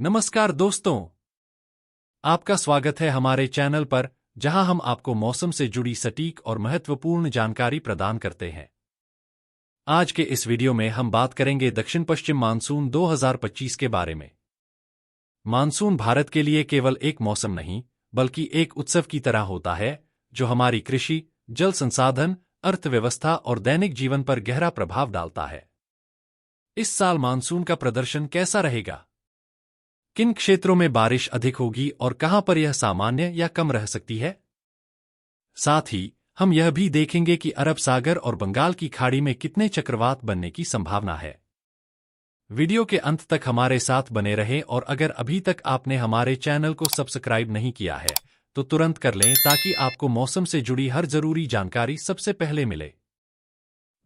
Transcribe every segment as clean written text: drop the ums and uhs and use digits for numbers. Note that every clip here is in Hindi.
नमस्कार दोस्तों, आपका स्वागत है हमारे चैनल पर जहां हम आपको मौसम से जुड़ी सटीक और महत्वपूर्ण जानकारी प्रदान करते हैं। आज के इस वीडियो में हम बात करेंगे दक्षिण पश्चिम मानसून 2025 के बारे में। मानसून भारत के लिए केवल एक मौसम नहीं, बल्कि एक उत्सव की तरह होता है जो हमारी कृषि, जल संसाधन, अर्थव्यवस्था और दैनिक जीवन पर गहरा प्रभाव डालता है। इस साल मानसून का प्रदर्शन कैसा रहेगा? किन क्षेत्रों में बारिश अधिक होगी और कहां पर यह सामान्य या कम रह सकती है? साथ ही हम यह भी देखेंगे कि अरब सागर और बंगाल की खाड़ी में कितने चक्रवात बनने की संभावना है। वीडियो के अंत तक हमारे साथ बने रहें और अगर अभी तक आपने हमारे चैनल को सब्सक्राइब नहीं किया है तो तुरंत कर लें ताकि आपको मौसम से जुड़ी हर जरूरी जानकारी सबसे पहले मिले।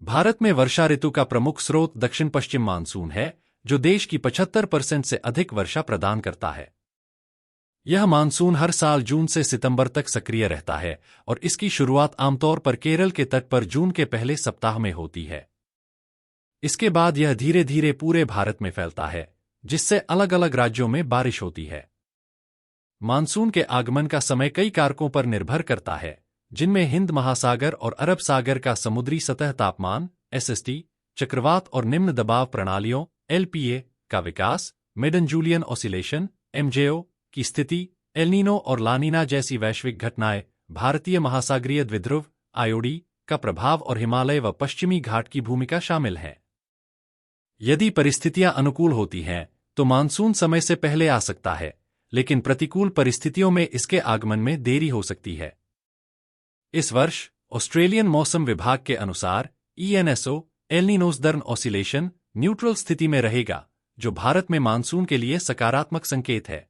भारत में वर्षा ऋतु का प्रमुख स्रोत दक्षिण पश्चिम मानसून है, जो देश की 75% से अधिक वर्षा प्रदान करता है। यह मानसून हर साल जून से सितंबर तक सक्रिय रहता है और इसकी शुरुआत आमतौर पर केरल के तट पर जून के पहले सप्ताह में होती है। इसके बाद यह धीरे धीरे पूरे भारत में फैलता है, जिससे अलग अलग राज्यों में बारिश होती है। मानसून के आगमन का समय कई कारकों पर निर्भर करता है, जिनमें हिंद महासागर और अरब सागर का समुद्री सतह तापमान (SST), चक्रवात और निम्न दबाव प्रणालियों (LPA) का विकास, मेडन जूलियन ऑसिलेशन (MJO) की स्थिति, एल नीनो और लानीना जैसी वैश्विक घटनाएं, भारतीय महासागरीय द्विध्रुव (IOD) का प्रभाव और हिमालय व पश्चिमी घाट की भूमिका शामिल है। यदि परिस्थितियां अनुकूल होती हैं तो मानसून समय से पहले आ सकता है, लेकिन प्रतिकूल परिस्थितियों में इसके आगमन में देरी हो सकती है। इस वर्ष ऑस्ट्रेलियन मौसम विभाग के अनुसार ENSO El Nino southern oscillation neutral स्थिति में रहेगा, जो भारत में मानसून के लिए सकारात्मक संकेत है।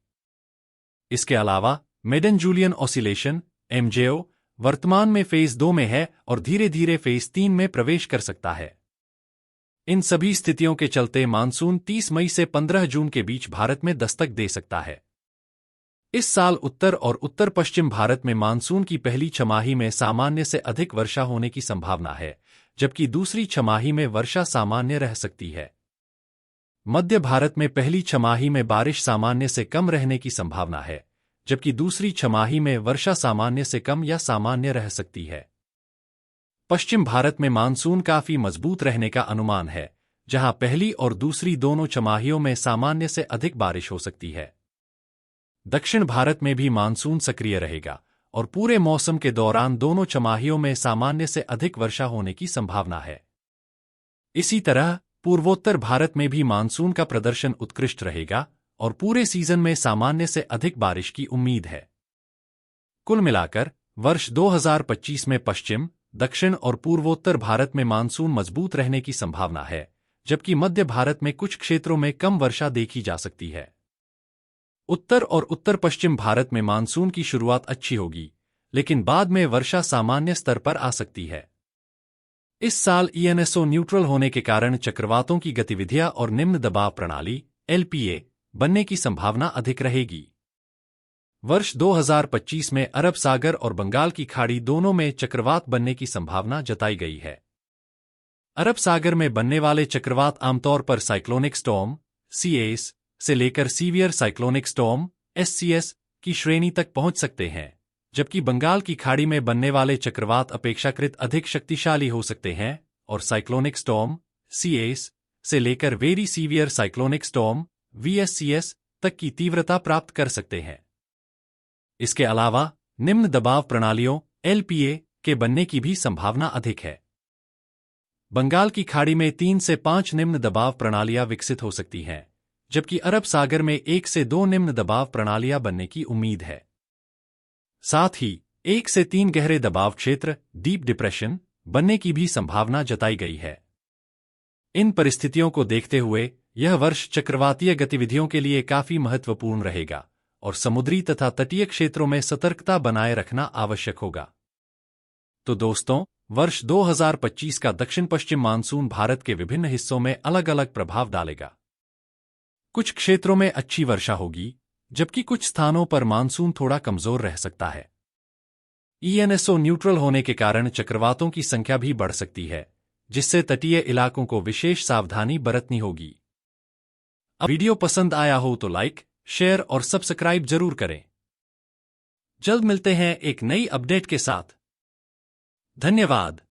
इसके अलावा मेडन जूलियन ऑसिलेशन (MJO) वर्तमान में फेज 2 में है और धीरे धीरे फेज 3 में प्रवेश कर सकता है। इन सभी स्थितियों के चलते मानसून 30 मई से 15 जून के बीच भारत में दस्तक दे सकता है। इस साल उत्तर और उत्तर पश्चिम भारत में मानसून की पहली छमाही में सामान्य से अधिक वर्षा होने की संभावना है, जबकि दूसरी छमाही में वर्षा सामान्य रह सकती है। मध्य भारत में पहली छमाही में बारिश सामान्य से कम रहने की संभावना है, जबकि दूसरी छमाही में वर्षा सामान्य से कम या सामान्य रह सकती है। पश्चिम भारत में मानसून काफी मजबूत रहने का अनुमान है, जहां पहली और दूसरी दोनों छमाहियों में सामान्य से अधिक बारिश हो सकती है। दक्षिण भारत में भी मानसून सक्रिय रहेगा और पूरे मौसम के दौरान दोनों छमाहियों में सामान्य से अधिक वर्षा होने की संभावना है। इसी तरह पूर्वोत्तर भारत में भी मानसून का प्रदर्शन उत्कृष्ट रहेगा और पूरे सीजन में सामान्य से अधिक बारिश की उम्मीद है। कुल मिलाकर वर्ष 2025 में पश्चिम, दक्षिण और पूर्वोत्तर भारत में मानसून मजबूत रहने की संभावना है, जबकि मध्य भारत में कुछ क्षेत्रों में कम वर्षा देखी जा सकती है। उत्तर और उत्तर पश्चिम भारत में मानसून की शुरुआत अच्छी होगी, लेकिन बाद में वर्षा सामान्य स्तर पर आ सकती है। इस साल ENSO न्यूट्रल होने के कारण चक्रवातों की गतिविधियां और निम्न दबाव प्रणाली (LPA) बनने की संभावना अधिक रहेगी। वर्ष 2025 में अरब सागर और बंगाल की खाड़ी दोनों में चक्रवात बनने की संभावना जताई गई है। अरब सागर में बनने वाले चक्रवात आमतौर पर साइक्लोनिक स्टॉर्म (CAS) से लेकर सीवियर साइक्लोनिक स्टॉर्म (SCS) की श्रेणी तक पहुंच सकते हैं, जबकि बंगाल की खाड़ी में बनने वाले चक्रवात अपेक्षाकृत अधिक शक्तिशाली हो सकते हैं और साइक्लोनिक स्टॉर्म (CAS) से लेकर very severe cyclonic storm (VSCS) तक की तीव्रता प्राप्त कर सकते हैं। इसके अलावा निम्न दबाव प्रणालियों (LPA) के बनने की भी संभावना अधिक है। बंगाल की खाड़ी में 3 से 5 निम्न दबाव प्रणालियां विकसित हो सकती हैं, जबकि अरब सागर में 1 से 2 निम्न दबाव प्रणालियां बनने की उम्मीद है। साथ ही 1 से 3 गहरे दबाव क्षेत्र (डीप डिप्रेशन) बनने की भी संभावना जताई गई है। इन परिस्थितियों को देखते हुए यह वर्ष चक्रवातीय गतिविधियों के लिए काफी महत्वपूर्ण रहेगा और समुद्री तथा तटीय क्षेत्रों में सतर्कता बनाए रखना आवश्यक होगा। तो दोस्तों, वर्ष 2025 का दक्षिण पश्चिम मानसून भारत के विभिन्न हिस्सों में अलग अलग प्रभाव डालेगा। कुछ क्षेत्रों में अच्छी वर्षा होगी, जबकि कुछ स्थानों पर मानसून थोड़ा कमजोर रह सकता है। ENSO न्यूट्रल होने के कारण चक्रवातों की संख्या भी बढ़ सकती है, जिससे तटीय इलाकों को विशेष सावधानी बरतनी होगी। अब वीडियो पसंद आया हो तो लाइक, शेयर और सब्सक्राइब जरूर करें। जल्द मिलते हैं एक नई अपडेट के साथ। धन्यवाद।